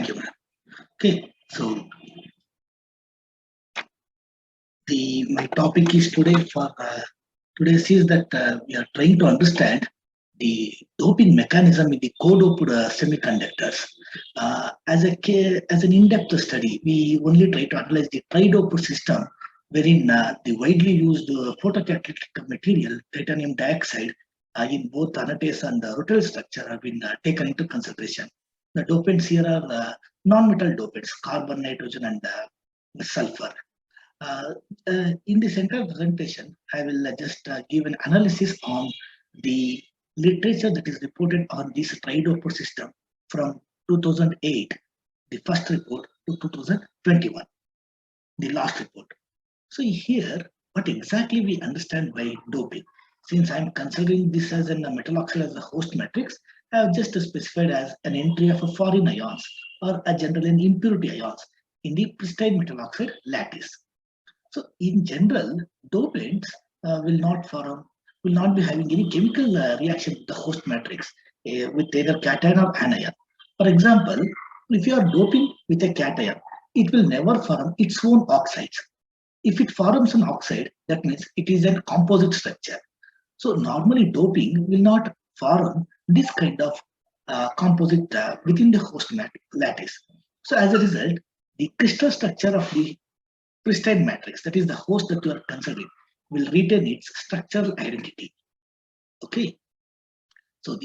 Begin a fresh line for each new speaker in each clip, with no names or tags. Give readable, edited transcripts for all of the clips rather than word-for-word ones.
Thank you, ma'am. Okay, so my topic is today for today's is that we are trying to understand the doping mechanism in the co-doped semiconductors. As an in-depth study, we only try to analyze the tri-doped system, wherein the widely used photocatalytic material, titanium dioxide, in both anatase and rotary structure have been taken into consideration. The dopants here are non-metal dopants, carbon, nitrogen, and sulfur. Uh, in this entire presentation, I will just give an analysis on the literature that is reported on this tri-doped system from 2008, the first report, to 2021, the last report. So here, what exactly we understand by doping? Since I'm considering this as a metal oxide as a host matrix, I have just specified as an entry of a foreign ions or a general impurity ions in the pristine metal oxide lattice. So in general, dopants will not be having any chemical reaction with the host matrix with either cation or anion. For example, if you are doping with a cation, it will never form its own oxides. If it forms an oxide, that means it is a composite structure. So normally doping will not form this kind of composite within the host lattice. So as a result, the crystal structure of the pristine matrix, that is the host that you are considering, will retain its structural identity. Okay, so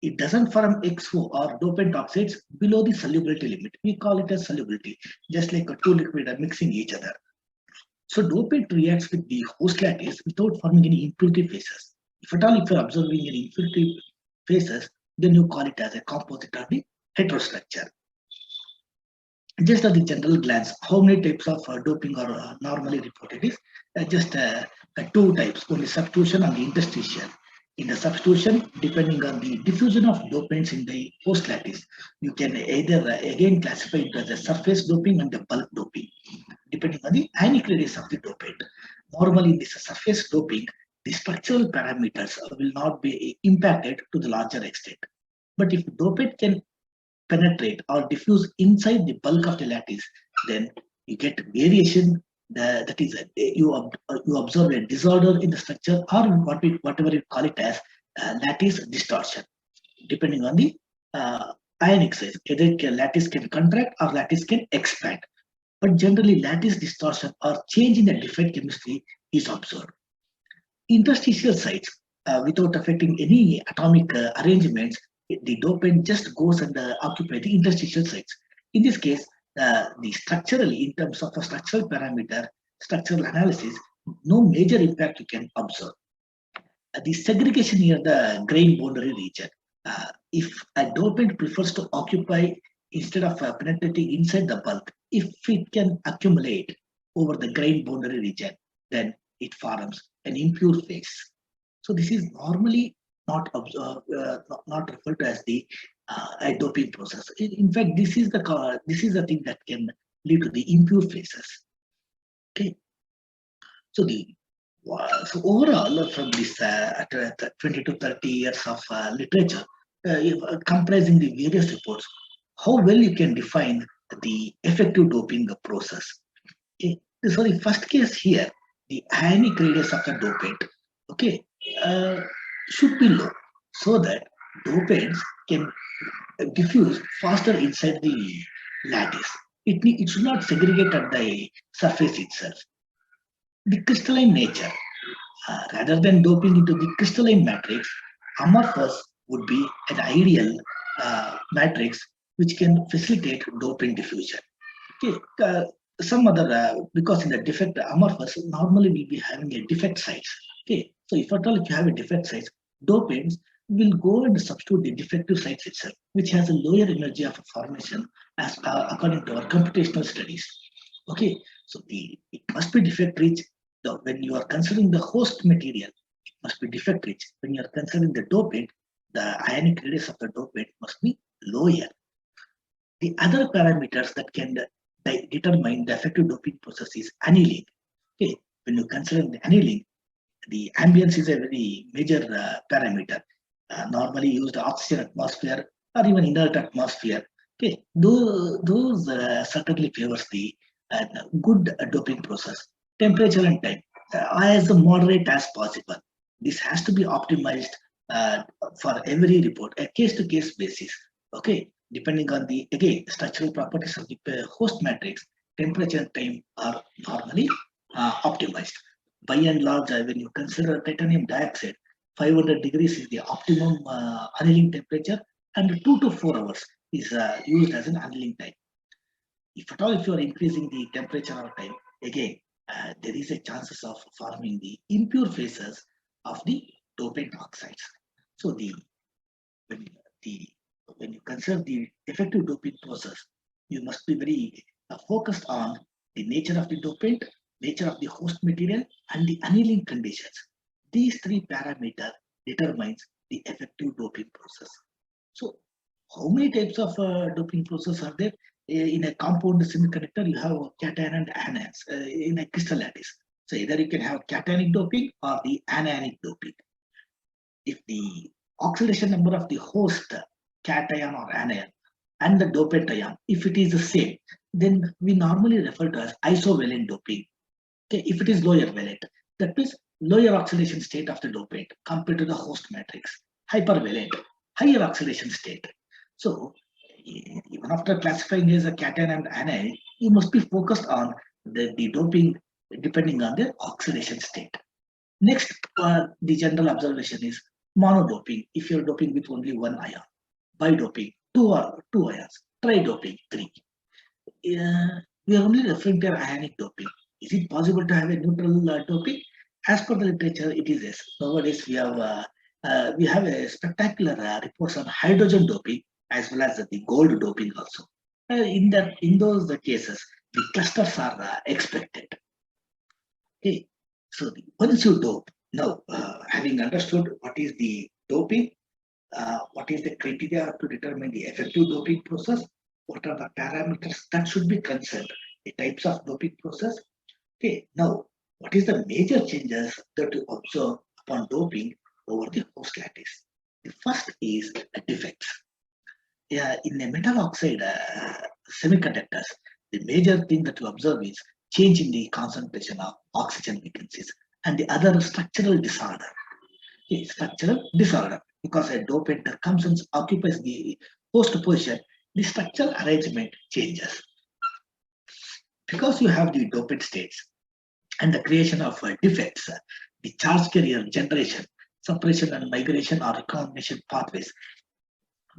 it doesn't form XO or dopant oxides below the solubility limit. We call it as solubility, just like two liquid are mixing each other. So dopant reacts with the host lattice without forming any impurity phases. If at all, if you are observing any impurity phases, then you call it as a composite of the heterostructure. Just at the general glance, how many types of doping are normally reported is just two types, only substitution and the interstitial. In the substitution, depending on the diffusion of dopants in the host lattice, you can either again classify it as a surface doping and the bulk doping, depending on the ionic radius of the dopant. Normally, in this surface doping, the structural parameters will not be impacted to the larger extent. But if dopant can penetrate or diffuse inside the bulk of the lattice, then you get variation. That is, you observe a disorder in the structure, or whatever you call it as lattice distortion, depending on the ionic size. Either lattice can contract or lattice can expand. But generally, lattice distortion or change in the defect chemistry is observed. Interstitial sites, without affecting any atomic arrangements, the dopant just goes and occupy the interstitial sites. In this case, the structurally, in terms of a structural parameter, structural analysis, no major impact you can observe. The segregation near the grain boundary region. If a dopant prefers to occupy instead of penetrating inside the bulk, if it can accumulate over the grain boundary region, then it forms an impure phase. So this is normally not referred to as the doping process. In fact, this is the thing that can lead to the impure phases. Okay, so overall, from this 20 to 30 years of literature, comprising the various reports, how well you can define the effective doping process. Okay, so the first case here, the ionic radius of the dopant, okay, should be low, so that dopants can diffuse faster inside the lattice. It should not segregate at the surface itself. The crystalline nature, rather than doping into the crystalline matrix, amorphous would be an ideal matrix which can facilitate dopant diffusion. Okay, some other, because in the defect amorphous normally will be having a defect size. Okay, so if at all if you have a defect size, dopants will go and substitute the defective sites itself, which has a lower energy of formation as according to our computational studies. Okay, so it must be defect rich. When you are considering the host material, it must be defect rich. When you are considering the dopant, the ionic radius of the dopant must be lower. The other parameters that can determine the effective doping process is annealing. Okay, when you consider the annealing, the ambience is a very major parameter. Normally used oxygen atmosphere or even inert atmosphere Okay, those certainly favors the good doping process. Temperature and time, as moderate as possible. This has to be optimized uh, for every report, a case-to-case basis. Okay, depending on the again structural properties of the host matrix, temperature and time are normally optimized. By and large, when you consider titanium dioxide, 500 degrees is the optimum annealing temperature, and 2 to 4 hours is used as an annealing time. If at all, if you are increasing the temperature or time, again, there is a chances of forming the impure phases of the dopant oxides. So when the when you consider the effective doping process, you must be very focused on the nature of the dopant, nature of the host material, and the annealing conditions. These three parameters determines the effective doping process. So, how many types of doping process are there? In a compound semiconductor, you have cation and anions in a crystal lattice. So, either you can have cationic doping or the anionic doping. If the oxidation number of the host cation or anion and the dopant ion, if it is the same, then we normally refer to as isovalent doping. Okay, if it is lower valent, that means lower oxidation state of the dopant compared to the host matrix. Hypervalent, higher oxidation state. So even after classifying as a cation and anion, you must be focused on the doping depending on the oxidation state. Next, the general observation is monodoping if you're doping with only one ion, bidoping, two ions, tridoping, three. We are only referring to ionic doping. Is it possible to have a neutral doping? As per the literature, it is yes. Nowadays, we have a spectacular reports on hydrogen doping as well as the gold doping also. In those cases, the clusters are expected. Okay, so once you dope, now having understood what is the doping, what is the criteria to determine the effective doping process, what are the parameters that should be considered, the types of doping process. Okay, now what is the major changes that you observe upon doping over the host lattice? The first is defects. Yeah, in a metal oxide semiconductors, the major thing that you observe is change in the concentration of oxygen vacancies and the other structural disorder. Okay, structural disorder because a dopant comes and occupies the host position, the structural arrangement changes. Because you have the dopant states and the creation of defects, the charge carrier generation, suppression and migration or recombination pathways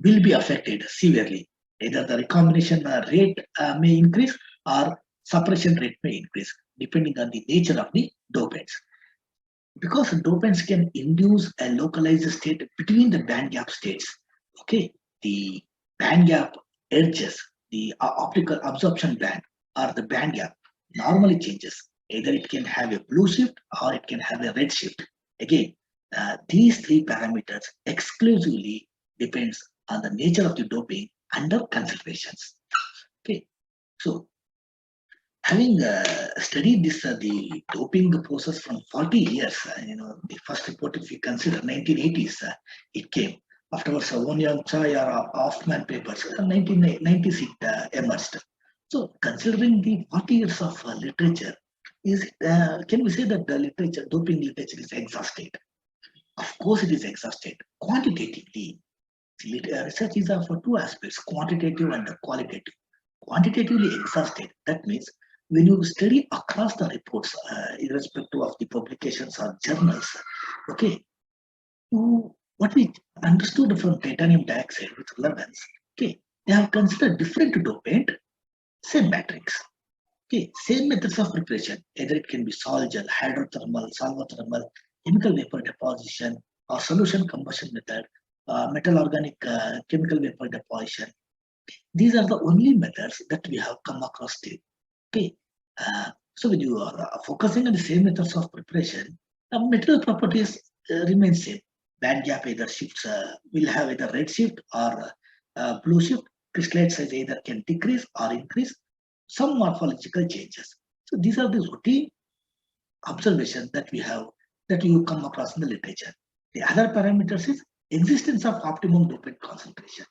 will be affected severely. Either the recombination rate may increase or suppression rate may increase depending on the nature of the dopants. Because dopants can induce a localized state between the band gap states. Okay, the band gap edges, the optical absorption band or the band gap normally changes. Either it can have a blue shift or it can have a red shift. Again, these three parameters exclusively depends on the nature of the doping under considerations. Okay, so having studied this the doping process from 40 years, the first report, if you consider 1980s, it came. Afterwards, Wonyang Chai or Hoffman papers, 1996 emerged. So, considering the 40 years of literature, can we say that the literature, doping literature, is exhausted? Of course, it is exhausted. Quantitatively, research is for two aspects: quantitative and qualitative. Quantitatively exhausted. That means when you study across the reports, irrespective of the publications or journals, okay, what we understood from titanium dioxide with relevance, okay, they have considered different dopant, same matrix, okay, same methods of preparation. Either it can be sol gel, hydrothermal, solvothermal, chemical vapor deposition, or solution combustion method, metal organic chemical vapor deposition. These are the only methods that we have come across till. Okay, so when you are focusing on the same methods of preparation, the material properties remain same. Band gap either shifts will have either red shift or blue shift. Crystallite size either can decrease or increase. Some morphological changes. So these are the routine observations that we have that you come across in the literature. The other parameters is existence of optimum dopant concentration.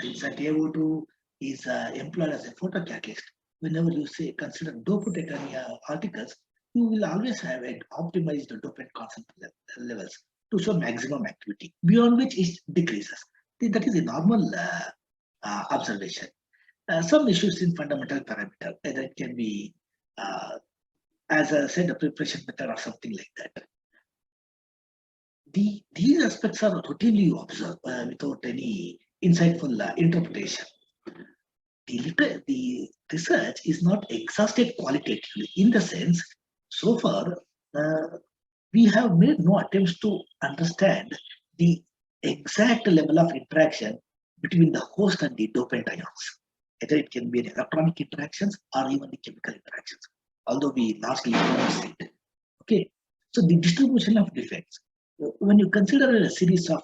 Since TiO2 is employed as a photocatalyst. Whenever you say consider doped titania articles, you will always have an optimized dopant concentration levels to show maximum activity, beyond which it decreases. That is a normal observation. Some issues in fundamental parameter, either it can be, as I said, a preparation method or something like that. These aspects are routinely observed without any insightful interpretation. The research is not exhausted qualitatively in the sense, so far, we have made no attempts to understand the exact level of interaction between the host and the dopant ions. Either it can be an electronic interactions or even the chemical interactions, although we largely don't see it. Okay, so the distribution of defects. When you consider a series of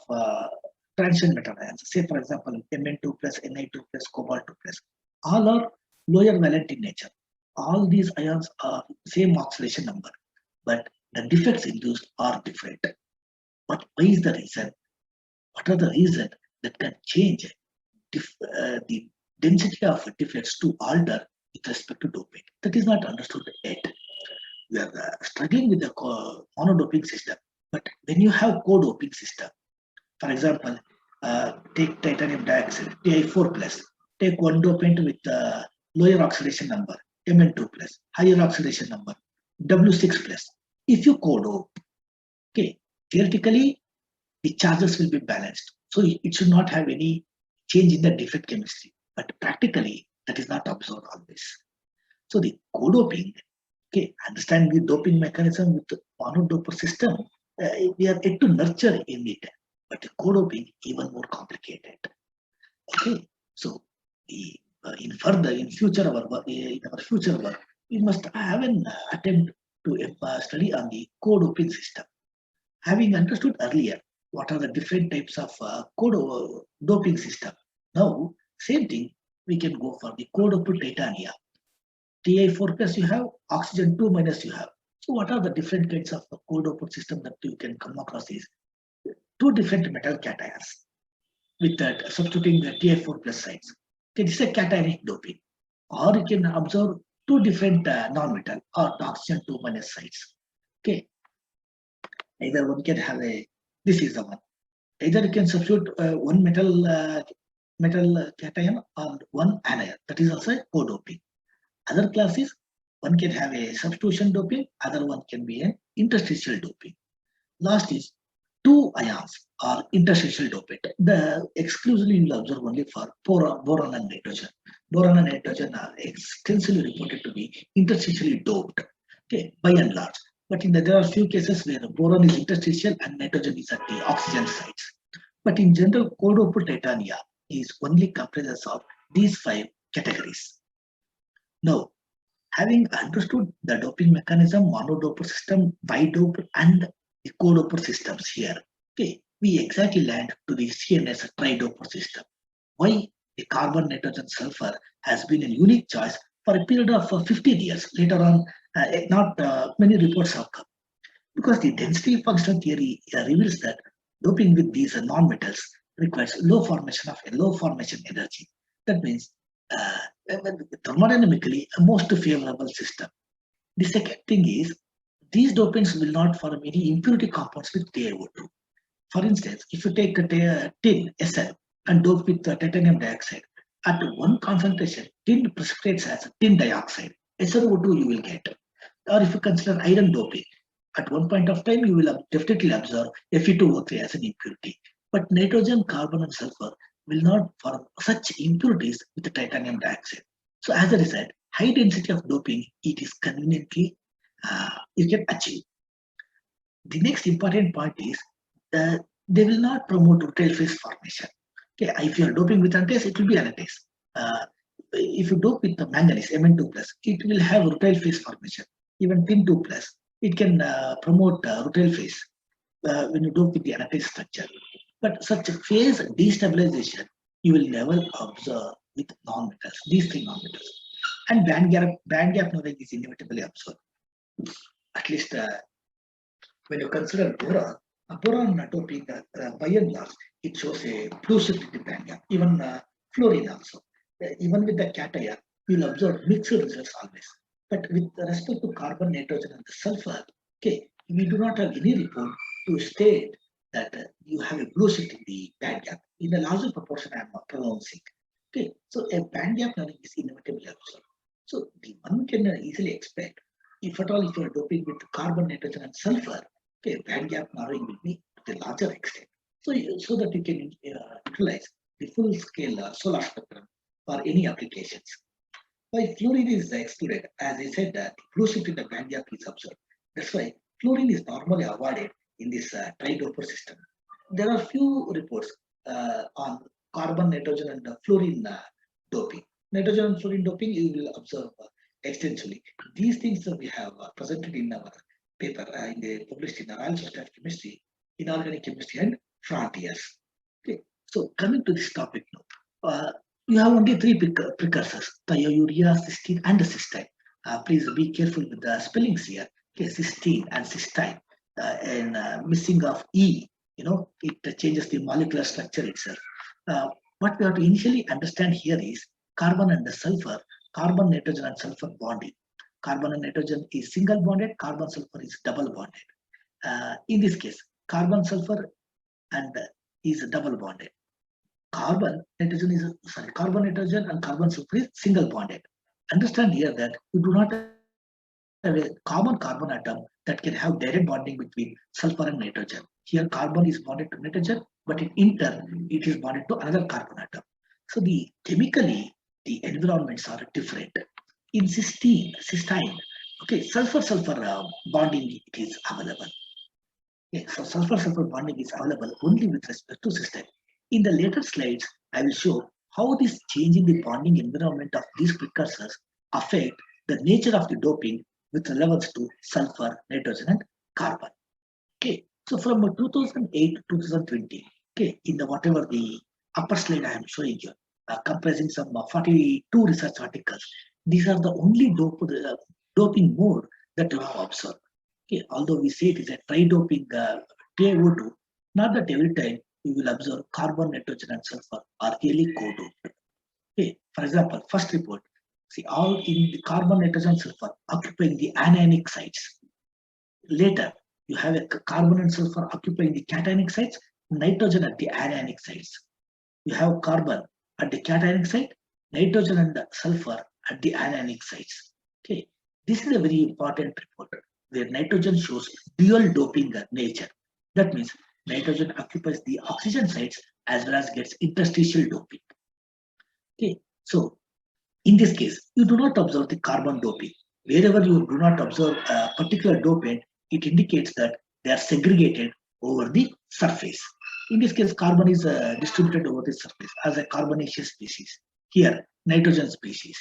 transition metal ions, say for example Mn2 plus, Ni2 plus, cobalt 2 plus, all are lower valent in nature. All these ions are same oxidation number, but the defects induced are different. But why is the reason? What are the reasons that can change the density of defects to alter with respect to doping? That is not understood yet. We are struggling with the monodoping system. But when you have co-doping system, for example, take titanium dioxide, Ti4 plus, take one dopant with lower oxidation number, Mn2 plus, higher oxidation number, W6 plus. If you co-dope, okay, theoretically, the charges will be balanced. So it should not have any change in the defect chemistry. But practically, that is not observed always. So the co-doping, okay, understand the doping mechanism with the monodoper system, we are yet to nurture in it, but the co-doping even more complicated. Okay, so in future work, we must have an attempt to study on the co-doping system. Having understood earlier what are the different types of co-doping system, now same thing we can go for the co-doped titania. Ti4 plus you have, oxygen 2 minus you have. So what are the different kinds of co-doped system that you can come across is two different metal cations with that substituting the Ti4 plus sites. Okay, this is a cationic doping. Or you can observe two different non-metal or oxygen 2 minus sites. Okay, either one can have a, this is the one. Either you can substitute one metal cation or one anion. That is also co-doping. Other classes, one can have a substitution doping, other one can be an interstitial doping. Last is two ions or interstitial dopant. The exclusively you will observe only for boron and nitrogen. Boron and nitrogen are extensively reported to be interstitially doped, okay, by and large. But there are few cases where boron is interstitial and nitrogen is at the oxygen sites. But in general, co-doped titania is only comprises of these 5 categories. Now, having understood the doping mechanism, monodoper system, bidoper, and the co-doper systems here, okay, we exactly land to the C-N-S tridoper system. Why the carbon, nitrogen, sulfur has been a unique choice for a period of 15 years. Later on, not many reports have come. Because the density functional theory reveals that doping with these non-metals requires low formation energy. That means thermodynamically a most favorable system. The second thing is these dopants will not form any impurity compounds with TiO2. For instance, if you take a tin Sn and dope with titanium dioxide, at one concentration, tin precipitates as tin dioxide. SiO2 you will get. Or if you consider iron doping, at one point of time you will definitely observe Fe2O3 as an impurity. But nitrogen, carbon, and sulfur will not form such impurities with the titanium dioxide. So as a result, high density of doping it is conveniently you can achieve. The next important point is they will not promote rutile phase formation. Okay, if you are doping with anatase, it will be anatase. If you dope with the manganese Mn2 plus, it will have rutile phase formation. Even tin2 plus, it can promote rutile phase when you dope with the anatase structure. But such a phase destabilization you will never observe with non-metals, these 3 non-metals. And band gap knowledge is inevitably observed. At least when you consider boron doping by and large, it shows a blue shift in the band gap, even fluorine also. even with the cation, you will observe mixed results always. But with respect to carbon, nitrogen, and the sulfur, okay, we do not have any report to state that you have a blue shift in the band gap. In the larger proportion, I am pronouncing. Okay, so a band gap narrowing is inevitably observed. So the one can easily expect, if at all, if you are doping with carbon, nitrogen, and sulfur, okay, band gap narrowing will be to a larger extent. So that you can utilize the full scale solar spectrum for any applications. Why fluorine is excluded? As I said, that blue shift in the band gap is observed. That's why fluorine is normally avoided in this tri-doper system. There are few reports on carbon, nitrogen, and fluorine doping. Nitrogen and fluorine doping you will observe extensively. These things we have presented in our paper published in the Royal Society of Chemistry, Inorganic Chemistry and Frontiers. Okay, so coming to this topic now. You have only three precursors: thiourea, cysteine, and cysteine. Please be careful with the spellings here. Okay, cysteine and cysteine, and missing of E, it changes the molecular structure itself. What we have to initially understand here is carbon and the sulfur, carbon, nitrogen, and sulfur bonding. Carbon and nitrogen is single bonded, carbon, sulfur is double bonded. In this case, carbon, sulfur, and is double bonded. Carbon, nitrogen, and carbon, sulfur is single bonded. Understand here that you do not have a common carbon atom that can have direct bonding between sulfur and nitrogen. Here, carbon is bonded to nitrogen, but in turn, it is bonded to another carbon atom. So chemically, the environments are different. In cysteine, okay, sulfur bonding is available. Okay, so sulfur bonding is available only with respect to cysteine. In the later slides, I will show how this change in the bonding environment of these precursors affect the nature of the doping with relevance to sulfur, nitrogen, and carbon. Okay, so from 2008 to 2020, okay, in the whatever the upper slide I am showing you, comprising some 42 research articles, these are the only doping mode that we have observed. Okay, although we say it is a tri-doping TiO2, not that every time we will observe carbon, nitrogen, and sulfur are really co-doped. Okay, for example, first report, see all in the carbon, nitrogen, sulfur occupying the anionic sites. Later, you have a carbon and sulfur occupying the cationic sites, nitrogen at the anionic sites. You have carbon at the cationic site, nitrogen and sulfur at the anionic sites. Okay, this is a very important report where nitrogen shows dual doping nature. That means nitrogen occupies the oxygen sites as well as gets interstitial doping. Okay, so in this case, you do not observe the carbon doping. Wherever you do not observe a particular dopant, it indicates that they are segregated over the surface. In this case, carbon is distributed over the surface as a carbonaceous species. Here, nitrogen species.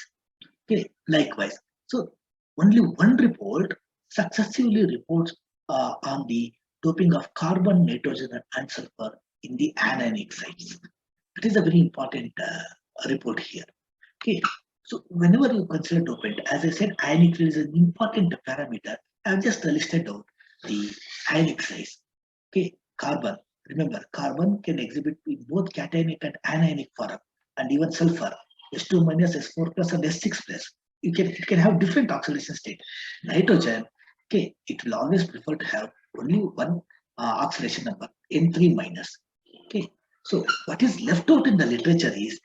Okay, likewise. So only one report successively reports on the doping of carbon, nitrogen, and sulfur in the anionic sites. That is a very important report here. Okay, so whenever you consider dopant, as I said, ionic field is an important parameter. I have just listed out the ionic size. Okay, carbon. Remember, carbon can exhibit in both cationic and anionic form, and even sulfur, S2 minus, S4 plus, and S6 plus. It can have different oxidation state. Nitrogen, okay, it will always prefer to have only one oxidation number, N3 minus. Okay, so what is left out in the literature is,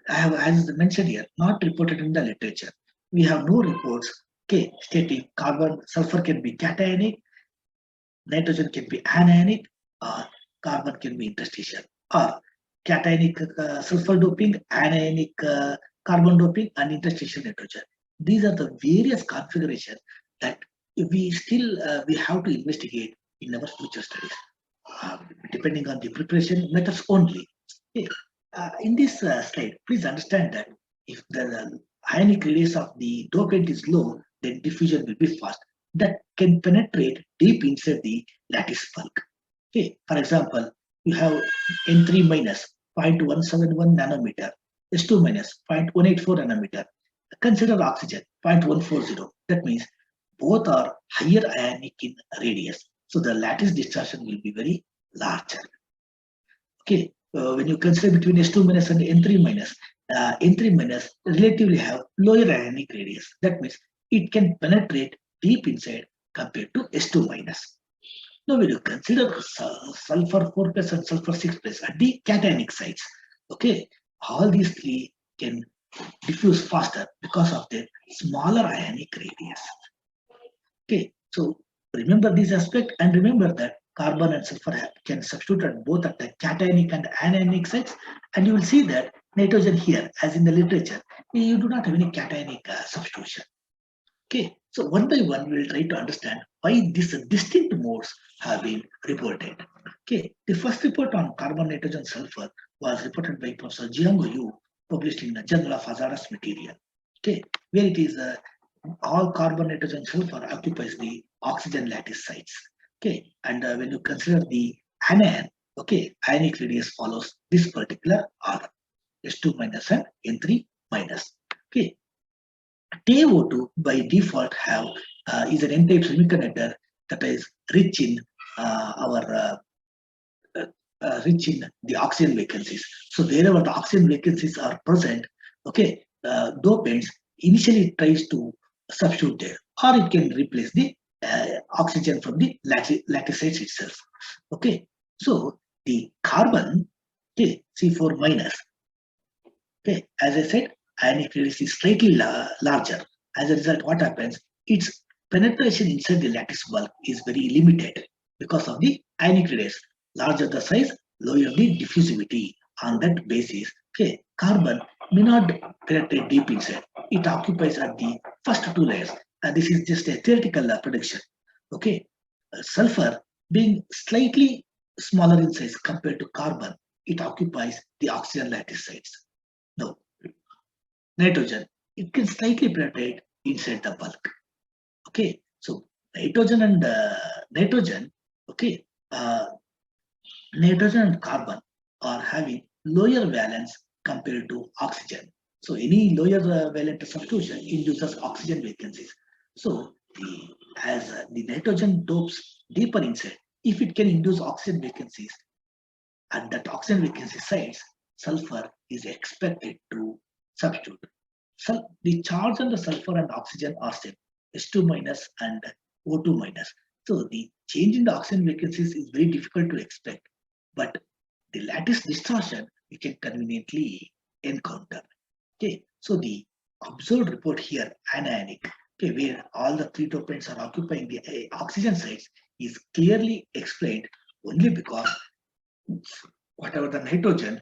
I have, as mentioned here, not reported in the literature. We have no reports, okay, stating carbon, sulfur can be cationic, nitrogen can be anionic, or carbon can be interstitial, or cationic sulfur doping, anionic carbon doping, and interstitial nitrogen. These are the various configurations that we still we have to investigate in our future studies, depending on the preparation methods only. Okay. In this slide, please understand that if the ionic radius of the dopant is low, then diffusion will be fast. That can penetrate deep inside the lattice bulk. Okay, for example, you have N3 minus 0.171 nanometer, S2 minus 0.184 nanometer. Consider oxygen 0.140. That means both are higher ionic in radius. So the lattice distortion will be very larger. Okay, when you consider between S2 minus and N3 minus, N3 minus relatively have lower ionic radius. That means it can penetrate deep inside compared to S2 minus. Now, when you consider sulfur 4 plus and sulfur 6 plus at the cationic sites, okay, all these three can diffuse faster because of their smaller ionic radius. Okay, so remember this aspect and remember that carbon and sulfur can substitute at both at the cationic and anionic sites, and you will see that nitrogen here, as in the literature, you do not have any cationic substitution. Okay, so one by one we will try to understand why these distinct modes have been reported. Okay, the first report on carbon, nitrogen, sulfur was reported by Professor Jiang Yu, published in the Journal of Hazardous Material. Okay, where it is all carbon, nitrogen, sulfur occupies the oxygen lattice sites. Okay, and when you consider the anion, okay, ionic radius follows this particular order: S2 minus and N3 minus. Okay, TiO2 by default have is an N-type semiconductor that is rich in rich in the oxygen vacancies. So wherever the oxygen vacancies are present, okay, dopants initially tries to substitute there, or it can replace the oxygen from the lattice itself. Okay, so the carbon, okay, C4 minus. Okay, as I said, ionic radius is slightly larger. As a result, what happens? Its penetration inside the lattice bulk is very limited because of the ionic radius. Larger the size, lower the diffusivity. On that basis, okay, carbon may not penetrate deep inside. It occupies at the first two layers. And this is just a theoretical prediction. Okay, sulfur being slightly smaller in size compared to carbon, it occupies the oxygen lattice sites. No, nitrogen, it can slightly penetrate inside the bulk. Okay, so nitrogen and nitrogen, okay, nitrogen and carbon are having lower valence compared to oxygen. So any lower valent substitution induces oxygen vacancies. So as the nitrogen dopes deeper inside, if it can induce oxygen vacancies at that oxygen vacancy sites, sulfur is expected to substitute. So the charge on the sulfur and oxygen are same, S2 minus and O2 minus. So the change in the oxygen vacancies is very difficult to expect, but the lattice distortion you can conveniently encounter. Okay, so the observed report here, anionic, okay, where all the three dopants are occupying the oxygen sites, is clearly explained only because whatever the nitrogen,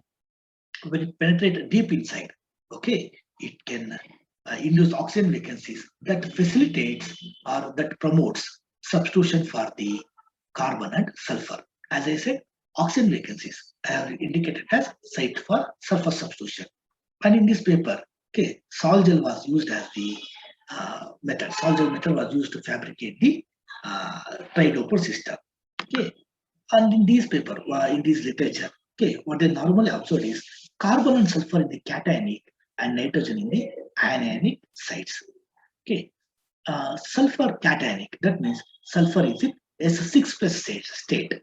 when it penetrates deep inside, okay, it can induce oxygen vacancies that facilitates or that promotes substitution for the carbon and sulfur. As I said, oxygen vacancies I have indicated as site for sulfur substitution. And in this paper, okay, sol gel was used as the method. Sol gel method was used to fabricate the tridoper system. Okay, and in this paper, in this literature, okay, what they normally observe is carbon and sulfur in the cationic and nitrogen in the anionic sites. Okay, sulfur cationic, that means sulfur is in S6 plus state.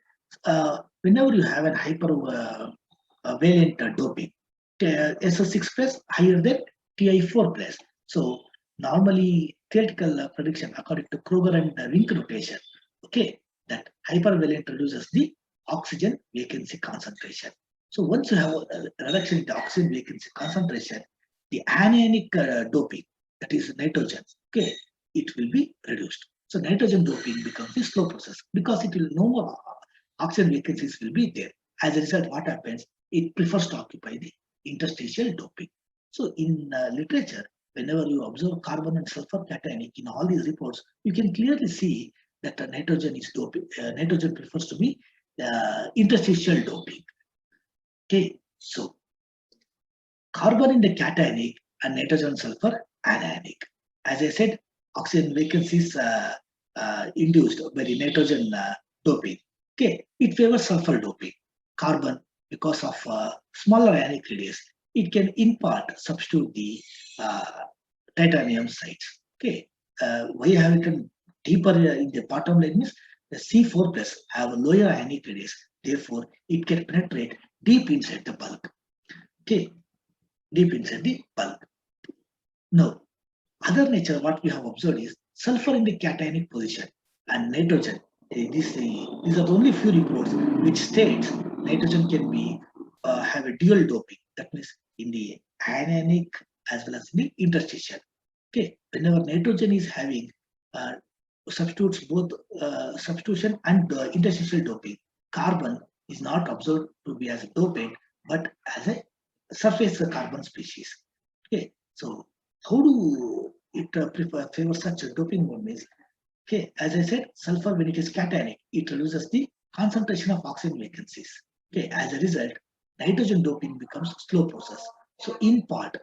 Whenever you have a hypervalent doping, SO6 plus higher than Ti4 plus. So normally theoretical prediction according to Kruger and Wink notation, okay, that hypervalent reduces the oxygen vacancy concentration. So once you have a reduction in the oxygen vacancy concentration, the anionic doping, that is nitrogen, okay, it will be reduced. So nitrogen doping becomes a slow process because it will no more oxygen vacancies will be there. As a result, what happens? It prefers to occupy the interstitial doping. So in literature, whenever you observe carbon and sulfur cationic in all these reports, you can clearly see that nitrogen is doping. Nitrogen prefers to be interstitial doping. Okay, so carbon in the cationic and nitrogen and sulfur anionic. As I said, oxygen vacancies induced by the nitrogen doping. Okay, it favors sulfur doping. Carbon, because of smaller ionic radius, it can in part substitute the titanium sites. Okay, why I have written deeper in the bottom line means the C4 plus have a lower ionic radius, therefore it can penetrate deep inside the bulk. Okay, deep inside the bulk. Now, other nature, what we have observed is sulfur in the cationic position and nitrogen. These are the only few reports which states nitrogen can be have a dual doping. That means in the anionic as well as in the interstitial. Okay, whenever nitrogen is having uh, substitutes both substitution and interstitial doping, carbon is not observed to be as a dopant but as a surface carbon species. Okay, so how do it favor such a doping mode means? Okay, as I said, sulfur when it is cationic, it reduces the concentration of oxygen vacancies. Okay, as a result, nitrogen doping becomes slow process. So in part,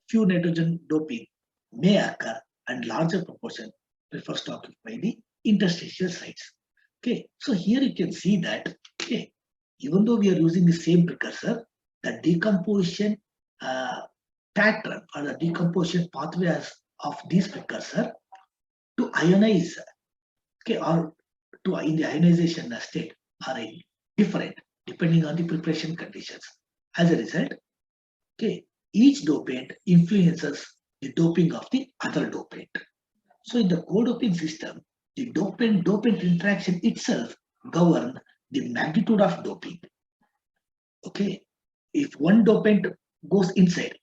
few nitrogen doping may occur and larger proportion prefers to occupy the interstitial sites. Okay, so here you can see that okay, even though we are using the same precursor, the decomposition pattern or the decomposition pathways of this precursor to ionize, okay, or to in the ionization state are different depending on the preparation conditions. As a result, okay, each dopant influences the doping of the other dopant. So in the co-doping system, the dopant interaction itself govern the magnitude of doping. Okay, if one dopant goes inside,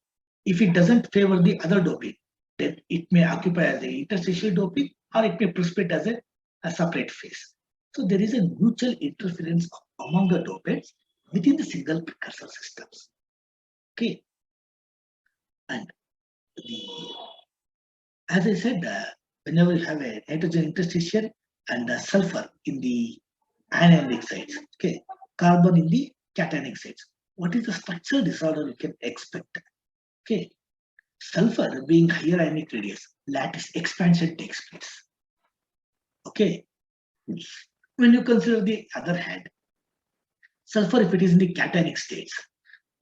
if it doesn't favor the other doping, then it may occupy as the interstitial doping or it may precipitate as a separate phase. So there is a mutual interference among the dopants within the single precursor systems. Okay, and as I said, whenever you have a nitrogen interstitial and sulfur in the anionic sites, okay, carbon in the cationic sites, what is the structural disorder we can expect? Okay, sulfur being higher ionic radius, lattice expansion takes place. Okay, when you consider the other hand, sulfur if it is in the cationic states,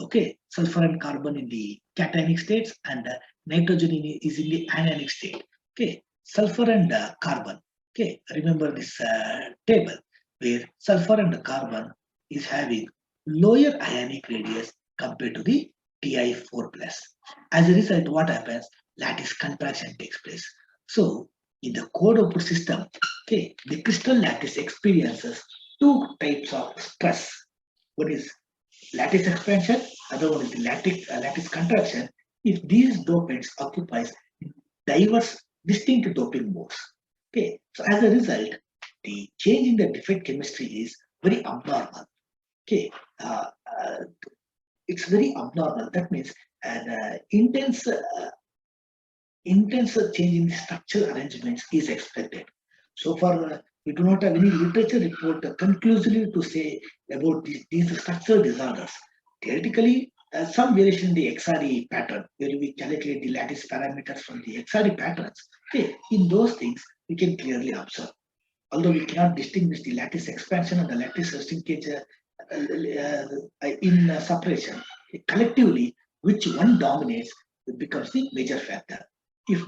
okay, sulfur and carbon in the cationic states and nitrogen is in the anionic state. Okay, sulfur and carbon. Okay, remember this table where sulfur and carbon is having lower ionic radius compared to the Ti4 plus. As a result, what happens? Lattice contraction takes place. So in the co-doped system, okay, the crystal lattice experiences two types of stress. One is lattice expansion, other one is the lattice contraction. If these dopants occupies diverse distinct doping modes. Okay, so as a result, the change in the defect chemistry is very abnormal. Okay, it's very abnormal. That means an intense change in the structural arrangements is expected. So far, we do not have any literature report conclusively to say about these structural disorders. Theoretically, some variation in the XRD pattern, where we calculate the lattice parameters from the XRD patterns. Okay, in those things, we can clearly observe. Although we cannot distinguish the lattice expansion and the lattice shrinkage in separation, collectively, which one dominates becomes the major factor. If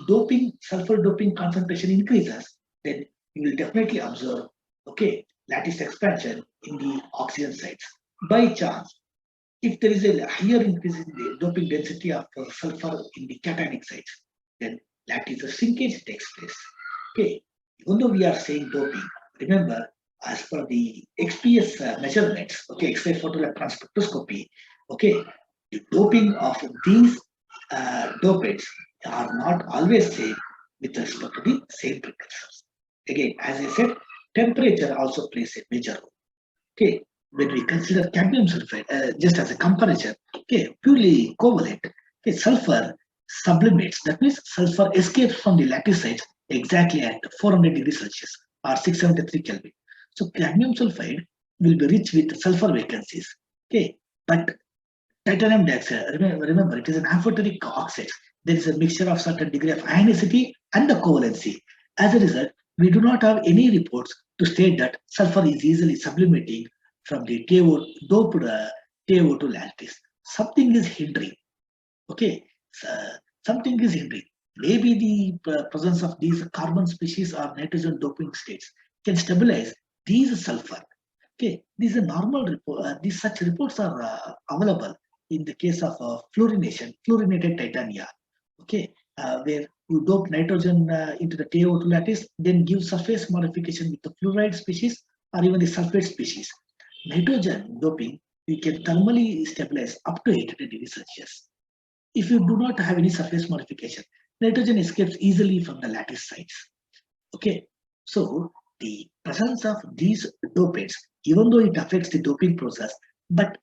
sulfur doping concentration increases, then you will definitely observe, okay, lattice expansion in the oxygen sites. By chance, if there is a higher increase in the doping density of sulfur in the cationic sites, then lattice shrinkage takes place. Okay, even though we are saying doping, remember, as per the XPS measurements, okay, X-ray photoelectron spectroscopy, okay, the doping of these dopates are not always same with respect to the same precursors. Again, as I said, temperature also plays a major role. Okay, when we consider cadmium sulfide just as a comparison, okay, purely covalent, okay, sulfur sublimates. That means sulfur escapes from the lattice sites exactly at 400 degrees Celsius or 673 Kelvin. So cadmium sulfide will be rich with sulfur vacancies. Okay, but titanium dioxide, remember it is an amphoteric oxide. There is a mixture of certain degree of ionicity and the covalency. As a result, we do not have any reports to state that sulfur is easily sublimating from the doped TiO2 lattice. Something is hindering. Okay, so something is hindering. Maybe the presence of these carbon species or nitrogen doping states can stabilize these sulfur. Okay, these are normal report. These such reports are available in the case of fluorination, fluorinated titania, okay, where you dope nitrogen into the TiO2 lattice, then give surface modification with the fluoride species or even the sulfate species. Nitrogen doping, we can thermally stabilize up to 800 degrees Celsius. If you do not have any surface modification, nitrogen escapes easily from the lattice sites. Okay, so the presence of these dopates, even though it affects the doping process, but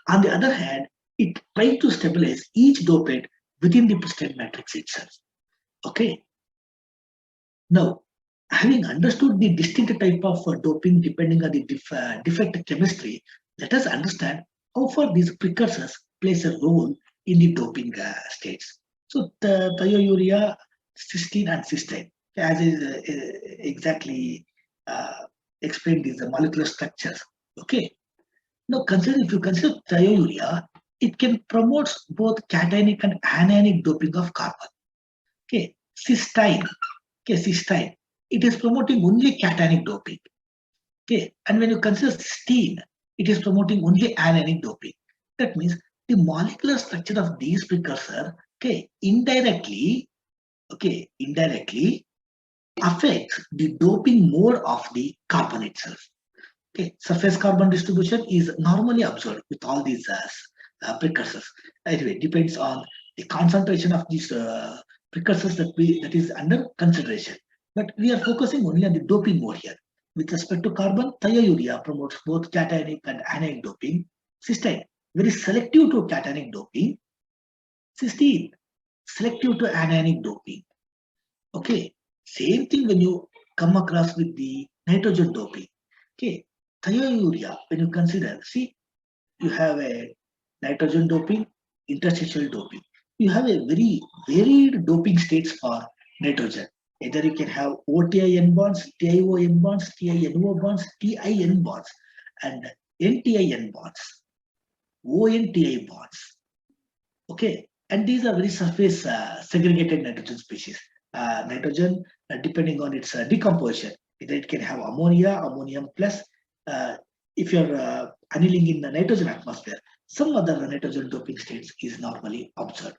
on the other hand, it tries to stabilize each dopate within the pristine matrix itself. Okay. Now, having understood the distinct type of doping depending on the defect chemistry, let us understand how far these precursors plays a role in the doping states. So, the thiourea, cysteine, and cysteine, as is exactly explained, these molecular structures. Okay. Now, if you consider thiourea, it can promote both cationic and anionic doping of carbon. Okay, cysteine. Okay, cysteine. It is promoting only cationic doping. Okay, and when you consider cysteine, it is promoting only anionic doping. That means the molecular structure of these precursor, okay, indirectly affects the doping mode of the carbon itself. Okay, surface carbon distribution is normally observed with all these precursors. Anyway, depends on the concentration of these precursors that is under consideration. But we are focusing only on the doping mode here. With respect to carbon, thiourea promotes both cationic and anionic doping. Cysteine, very selective to cationic doping. Cysteine, selective to anionic doping. Okay, same thing when you come across with the nitrogen doping. Okay, thiourea, when you consider, see, you have a nitrogen doping, interstitial doping. You have a very varied doping states for nitrogen. Either you can have OTIN bonds, TiON bonds, TiNO bonds, TIN bonds, and NTIN bonds, ONTI bonds. Okay, and these are very surface segregated nitrogen species. Nitrogen, depending on its decomposition, either it can have ammonia, ammonium plus. If you're annealing in the nitrogen atmosphere, some other nitrogen doping states is normally observed.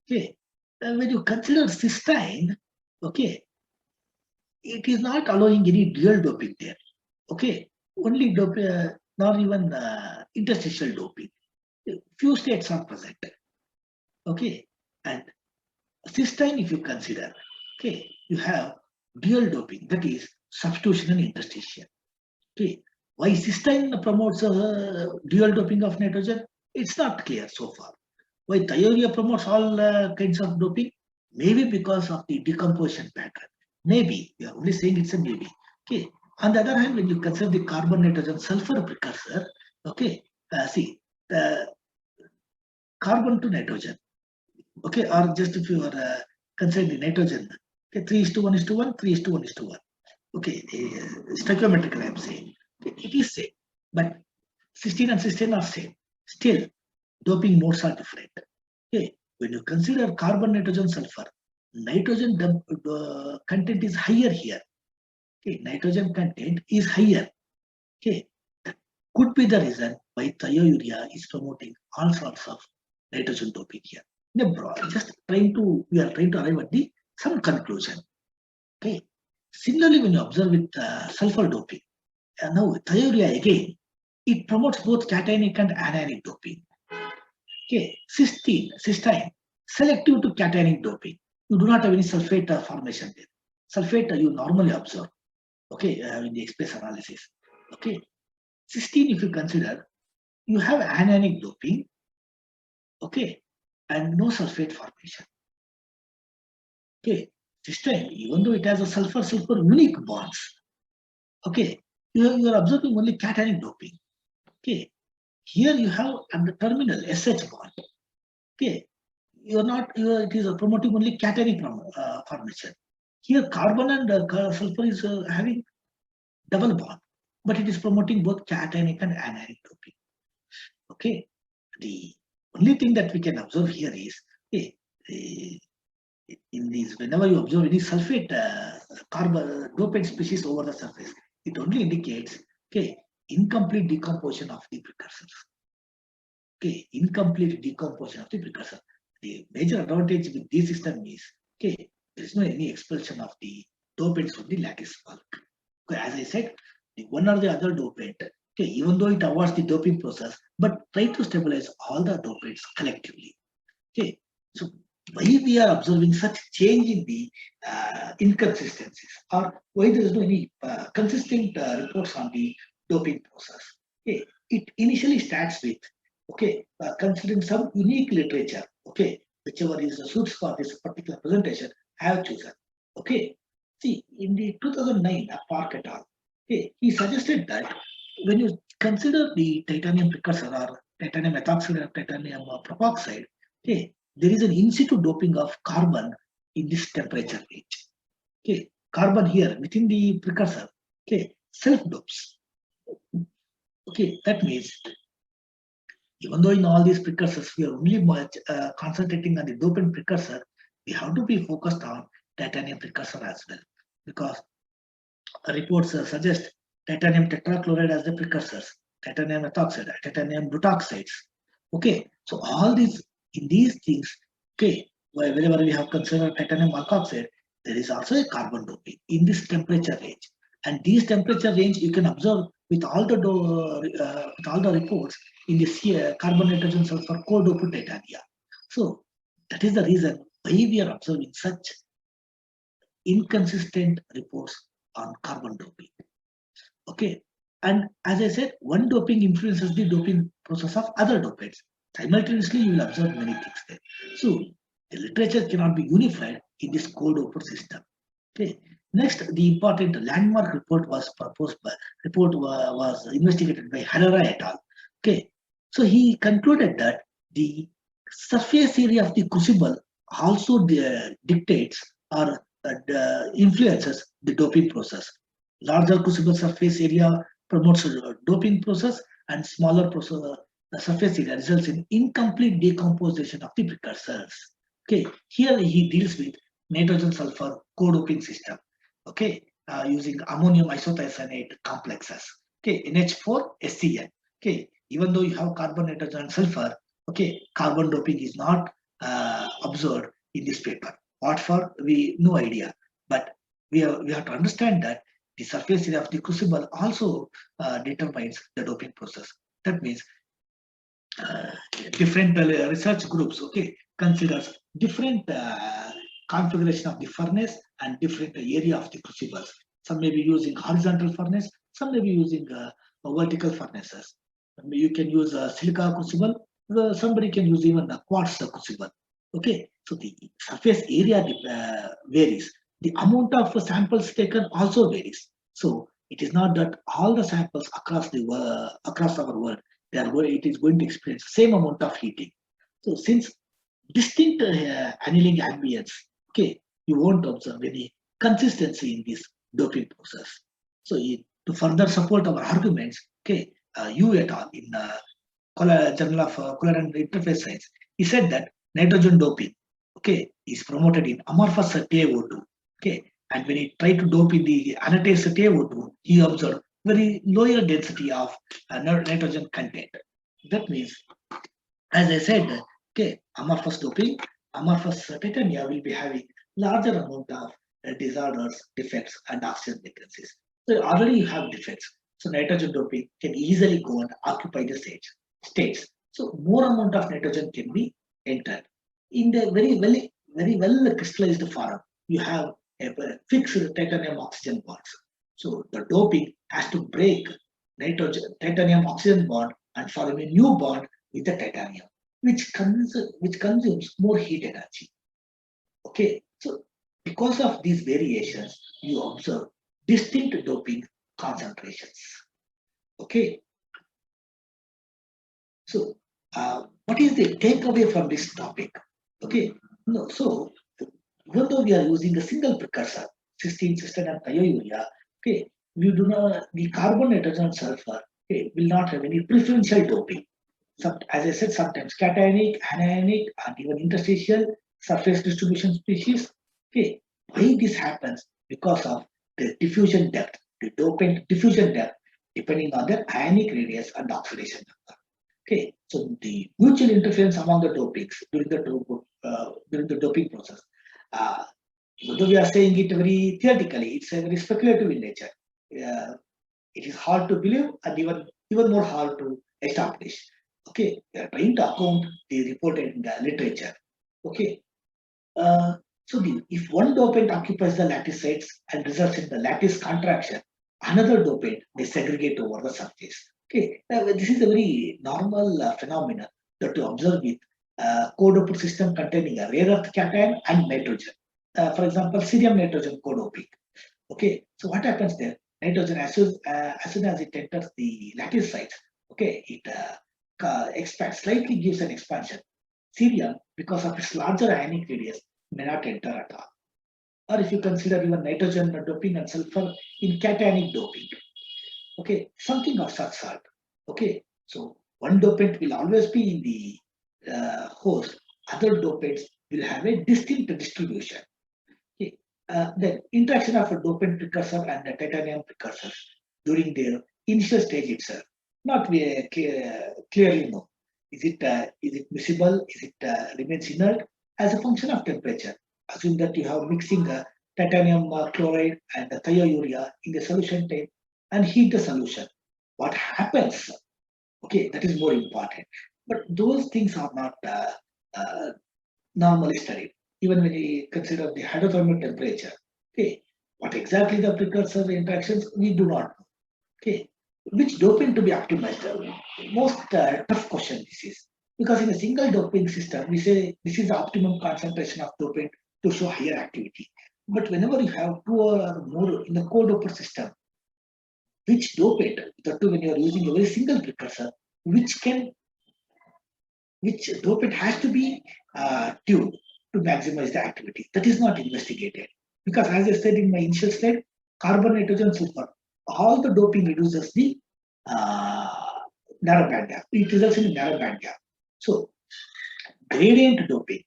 Okay, when you consider cysteine, okay, it is not allowing any dual doping there. Okay, only dope, not even interstitial doping. Few states are present. Okay, and cysteine, if you consider, okay, you have dual doping, that is substitution and interstitial. Okay, why cysteine promotes dual doping of nitrogen? It's not clear so far. Why thiourea promotes all kinds of doping? Maybe because of the decomposition pattern. Maybe, we are only saying it's a maybe. Okay. On the other hand, when you consider the carbon nitrogen sulfur precursor, okay, see, the carbon to nitrogen, okay, or just if you are considering the nitrogen, okay, 3:1:1, 3:1:1. Okay, stoichiometric I am saying. Okay, it is same, but cysteine and cysteine are same. Still, doping modes are different. Okay, when you consider carbon, nitrogen, sulfur, nitrogen content is higher here. Okay, nitrogen content is higher. Okay, that could be the reason why thiourea is promoting all sorts of nitrogen doping here. We are trying to arrive at some conclusion. Okay, similarly, when you observe with sulfur doping, now thiourea again, it promotes both cationic and anionic doping. Okay, cysteine, selective to cationic doping. You do not have any sulfate formation there. Sulfate you normally observe, okay, in the express analysis. Okay, cysteine, if you consider, you have anionic doping, okay, and no sulfate formation. Okay, cysteine, even though it has a sulfur-sulfur unique bonds, okay, you are observing only cationic doping. Okay, here you have at the terminal SH bond. Okay, it is promoting only cationic formation. Here carbon and sulfur is having double bond, but it is promoting both cationic and anionic doping. Okay, the only thing that we can observe here is, okay, in these, whenever you observe any sulfate carbon dopant species over the surface, it only indicates, okay, incomplete decomposition of the precursors. okay, incomplete decomposition of the precursor. The major advantage with this system is, okay, there is no any expulsion of the dopants from the lattice bulk. Okay, as I said, the one or the other dopant, okay, even though it avoids the doping process, but try to stabilize all the dopants collectively. Okay, so why we are observing such change in the inconsistencies, or why there is no any consistent reports on the doping process? Okay, it initially starts with, okay, considering some unique literature, okay, whichever is the suits for this particular presentation, I have chosen. Okay, see, in the 2009, Park et al., okay, he suggested that when you consider the titanium precursor or titanium methoxide or titanium propoxide, okay, there is an in situ doping of carbon in this temperature range. Okay, carbon here within the precursor, okay, self dopes. Okay, that means even though in all these precursors we are only much concentrating on the dopant precursor, we have to be focused on titanium precursor as well, because reports suggest titanium tetrachloride as the precursors, titanium methoxide, titanium butoxides. Okay, so all these in these things, okay, wherever we have considered titanium alkoxide, there is also a carbon doping in this temperature range. And these temperature range you can observe with all the reports in this carbon nitrogen sulfur co-doped titania. So that is the reason why we are observing such inconsistent reports on carbon doping. Okay, and as I said, one doping influences the doping process of other dopates. Simultaneously, you will observe many things there. So the literature cannot be unified in this co-doped system. Okay. Next, the important landmark report was was investigated by Herrera et al. Okay, so he concluded that the surface area of the crucible also dictates or influences the doping process. Larger crucible surface area promotes doping process, and smaller surface area results in incomplete decomposition of the precursors. Okay, here he deals with nitrogen sulfur co-doping system. Okay, using ammonium isothiocyanate complexes. Okay, NH4 SCN. Okay, even though you have carbon, nitrogen, and sulfur, okay, carbon doping is not observed in this paper. What for? We no idea. But we have to understand that the surface area of the crucible also determines the doping process. That means different research groups, okay, considers different configuration of the furnace and different area of the crucibles. Some may be using horizontal furnace, some may be using vertical furnaces. You can use a silica crucible, somebody can use even a quartz crucible. Okay, so the surface area varies. The amount of samples taken also varies. So it is not that all the samples across our world, it is going to experience the same amount of heating. So since distinct annealing ambience, okay, you won't observe any consistency in this doping process. So to further support our arguments, okay, you et al. In Journal of Color and Interface Science, he said that nitrogen doping, okay, is promoted in amorphous TiO2, okay, and when he tried to dope in the anatase TiO2, he observed very lower density of nitrogen content. That means, as I said, okay, amorphous doping, amorphous titania will be having larger amount of disorders, defects, and oxygen vacancies. So already you have defects. So nitrogen doping can easily go and occupy the states. So more amount of nitrogen can be entered. In the very well crystallized form, you have a fixed titanium oxygen bonds. So the doping has to break titanium oxygen bond and form a new bond with the titanium, which consumes more heat energy. Okay, so because of these variations, you observe distinct doping concentrations. Okay, so what is the takeaway from this topic? Okay, no, so even though we are using a single precursor, cysteine, cystine, and thiourea, okay, we do not the carbon, nitrogen, and sulfur, okay, will not have any preferential doping. As I said, sometimes cationic, anionic, and even interstitial surface distribution species. Okay, why this happens? Because of the diffusion depth, the dopant diffusion depth, depending on their ionic radius and oxidation number. Okay, so the mutual interference among the dopings during the doping process. Uh, Even though we are saying it very theoretically, it's a very speculative in nature. Uh, it is hard to believe and even more hard to establish. Okay, we are trying to account the reported in the literature. Okay, so if one dopant occupies the lattice sites and results in the lattice contraction, another dopant may segregate over the surface. Okay, this is a very normal phenomenon that you observe with co-doped system containing a rare earth cation and nitrogen. For example, cerium nitrogen co-doping. Okay, so what happens there? Nitrogen, as soon as it enters the lattice site, okay, it expands, slightly gives an expansion. Cerium, because of its larger ionic radius, may not enter at all. Or if you consider even nitrogen doping and sulfur in cationic doping, okay, something of such sort. Okay, so one dopant will always be in the host, other dopants will have a distinct distribution. Okay. Then interaction of a dopant precursor and the titanium precursors during their initial stage itself, not clearly known. Is it miscible? Is it remains inert as a function of temperature? Assume that you have mixing titanium chloride and the thiourea in the solution tank and heat the solution. What happens? Okay, that is more important. But those things are not uh, normally studied, even when we consider the hydrothermal temperature. Okay, what exactly the precursor interactions, we do not know. Okay, which doping to be optimized? Most tough question this is, because in a single doping system, we say this is the optimum concentration of doping to show higher activity. But whenever you have two or more in the co-doper system, which dopant, the two when you are using a very single precursor, which can which dopant has to be tuned to maximize the activity. That is not investigated. Because as I said in my initial slide, carbon, nitrogen, sulfur, all the doping reduces the uh, narrow band gap. It results in a narrow band gap. So gradient doping,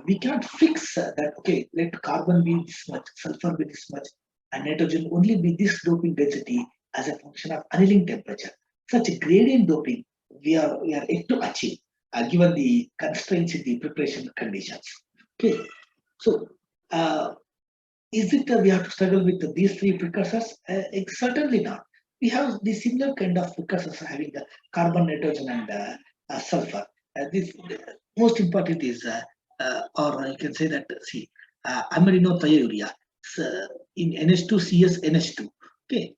we can't fix that, okay, let carbon be this much, sulfur be this much, and nitrogen only be this doping density as a function of annealing temperature. Such a gradient doping we are yet to achieve, given the constraints in the preparation conditions. Okay, so is it we have to struggle with these three precursors? Certainly not. We have the similar kind of precursors having the carbon, nitrogen, and sulfur. This most important is, or you can say that, see, amerino thiourea. In NH2CS NH2. Okay,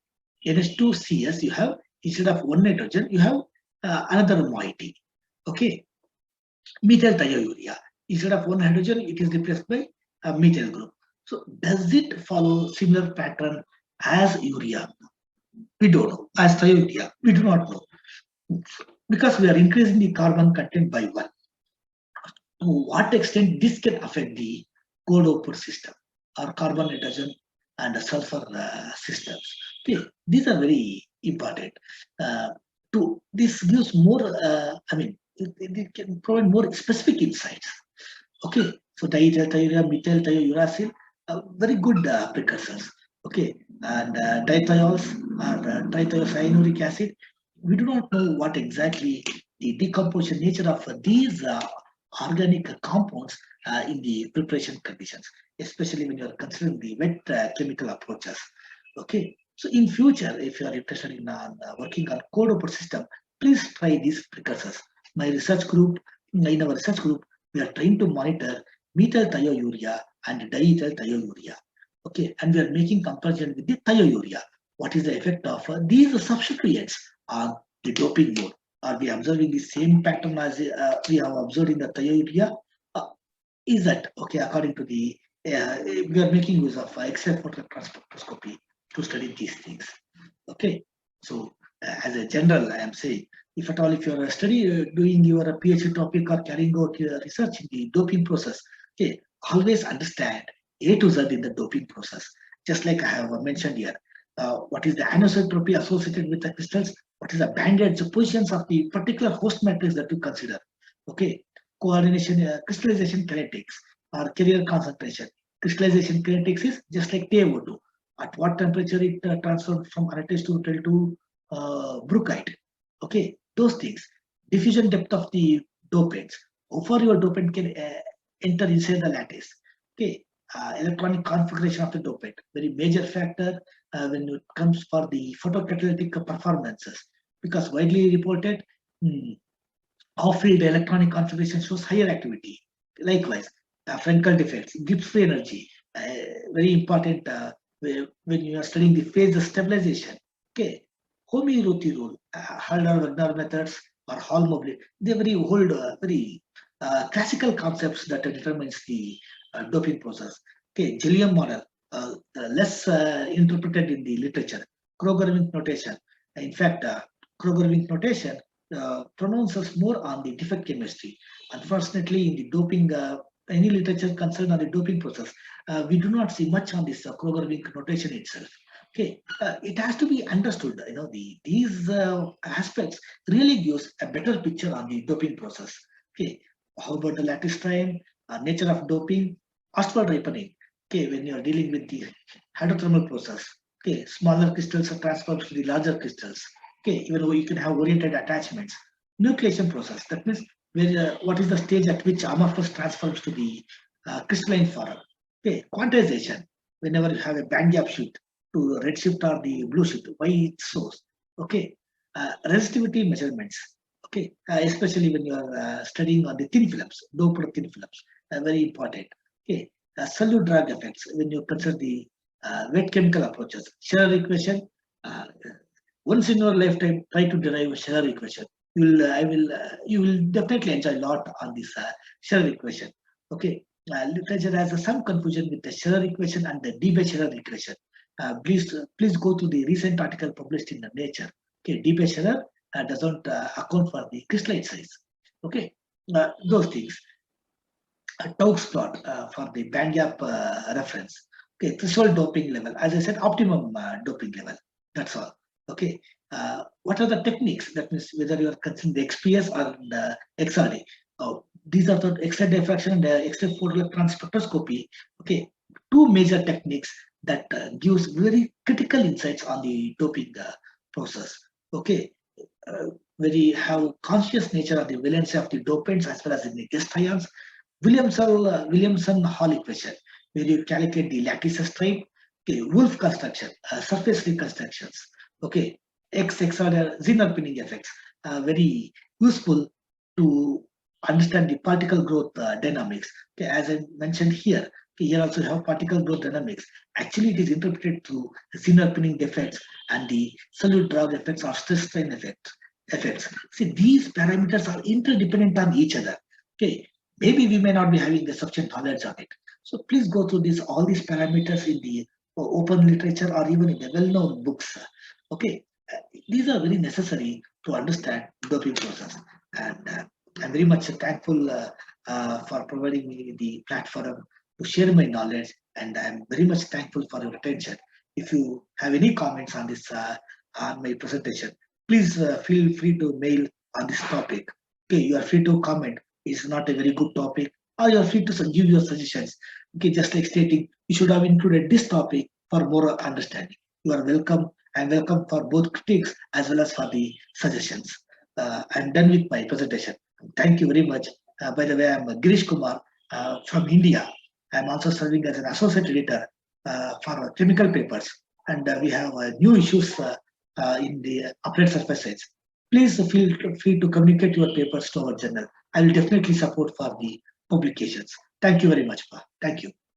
NH2CS you have, instead of one nitrogen you have another moiety. Okay, methyl thiourea, instead of one hydrogen it is replaced by a methyl group. So does it follow similar pattern as urea? We don't know. As thiourea, we do not know, because we are increasing the carbon content by one. To what extent this can affect the co-doped system or carbon, nitrogen, and sulfur systems? Okay, these are very important. This gives more. It can provide more specific insights. Okay, so diethyl thiourea, methyl thiouracil, very good precursors. Okay, and dithiols or trithiocyanuric acid. We do not know what exactly the decomposition nature of these organic compounds in the preparation conditions, especially when you are considering the wet chemical approaches. Okay, so in future, if you are interested in working on co-doped system, please try these precursors. In our research group, we are trying to monitor methyl thiourea and diethyl thiourea. Okay, and we are making comparison with the thiourea. What is the effect of these substituents on the doping mode? Are we observing the same pattern as we have observed in the thiourea? Is that okay? According to the we are making use of X-ray spectroscopy to study these things. Okay, so as a general, I am saying, if at all, if you are doing your PhD topic or carrying out your research in the doping process, okay, always understand A to Z in the doping process. Just like I have mentioned here, what is the anisotropy associated with the crystals? What is the band edge positions of the particular host matrix that you consider? Okay, coordination, crystallization kinetics or carrier concentration. Crystallization kinetics is just like TiO2. At what temperature it transfers from anatase to brookite. Okay, those things. diffusion depth of the dopants. How far your dopant can enter inside the lattice. Okay, electronic configuration of the dopant, very major factor when it comes for the photocatalytic performances, because widely reported off-field electronic configuration shows higher activity. Likewise, Frankel defects, Gibbs free energy, very important when you are studying the phase stabilization. Okay, Homi-Ruti rule, Halder-Wagner methods or Hall mobility, they're very old, very classical concepts that determines the doping process. Okay, Gilliam model, less interpreted in the literature. Kroger-Wink notation. In fact, Kroger-Wink notation pronounces more on the defect chemistry. Unfortunately, in the doping, any literature concerned on the doping process, we do not see much on this Kroger-Wink notation itself. Okay, it has to be understood. These aspects really gives a better picture on the doping process. Okay, how about the lattice strain, nature of doping, Ostwald ripening. Okay, when you are dealing with the hydrothermal process. Okay, smaller crystals are transferred to the larger crystals. Okay, even though you can have oriented attachments. Nucleation process, that means what is the stage at which amorphous transforms to the crystalline form. Okay, quantization, whenever you have a band gap sheet to red shift or the blue shift, why it's so. Okay, resistivity measurements. Okay, especially when you are studying on the thin films, doped thin films, very important. Okay, solute drag effects when you consider the wet chemical approaches. Scherer equation. Once in your lifetime, try to derive a Scherer equation. You will definitely enjoy a lot on this Scherer equation. Okay, literature has some confusion with the Scherer equation and the Debye-Scherer equation. Please go to the recent article published in the Nature. Okay, Debye-Scherer doesn't account for the crystalline size. Okay, those things. Taux plot for the band gap reference. Okay, threshold doping level. As I said, optimum doping level. That's all. Okay. What are the techniques? That means whether you are considering the XPS or the XRD. These are the X-ray diffraction and the X-ray photoelectron spectroscopy. Okay, two major techniques that gives very critical insights on the doping process. Okay, very have conscious nature of the valency of the dopants as well as in the guest ions. Williamson-Hall equation, where you calculate the lattice strain. Okay, Wolf construction, surface reconstructions. Okay, XXR Zener pinning effects, very useful to understand the particle growth dynamics. Okay, as I mentioned here, okay, here also have particle growth dynamics. Actually, it is interpreted through Zener pinning effects and the solute drag effects or stress strain effects. See, these parameters are interdependent on each other. Okay, maybe we may not be having the sufficient knowledge of it. So please go through all these parameters in the open literature or even in the well-known books. Okay, these are very necessary to understand doping process. And I'm very much thankful for providing me the platform to share my knowledge. And I'm very much thankful for your attention. If you have any comments on this on my presentation, please feel free to mail on this topic. Okay, you are free to comment. It's not a very good topic, or you are free to give your suggestions. Okay, just like stating, you should have included this topic for more understanding. You are welcome. I'm welcome for both critiques as well as for the suggestions. I'm done with my presentation. Thank you very much. By the way, I'm Girish Kumar from India. I'm also serving as an associate editor for chemical papers, and we have new issues in the applied surface science. Please feel free to communicate your papers to our journal. I will definitely support for the publications. Thank you very much, Pa. Thank you.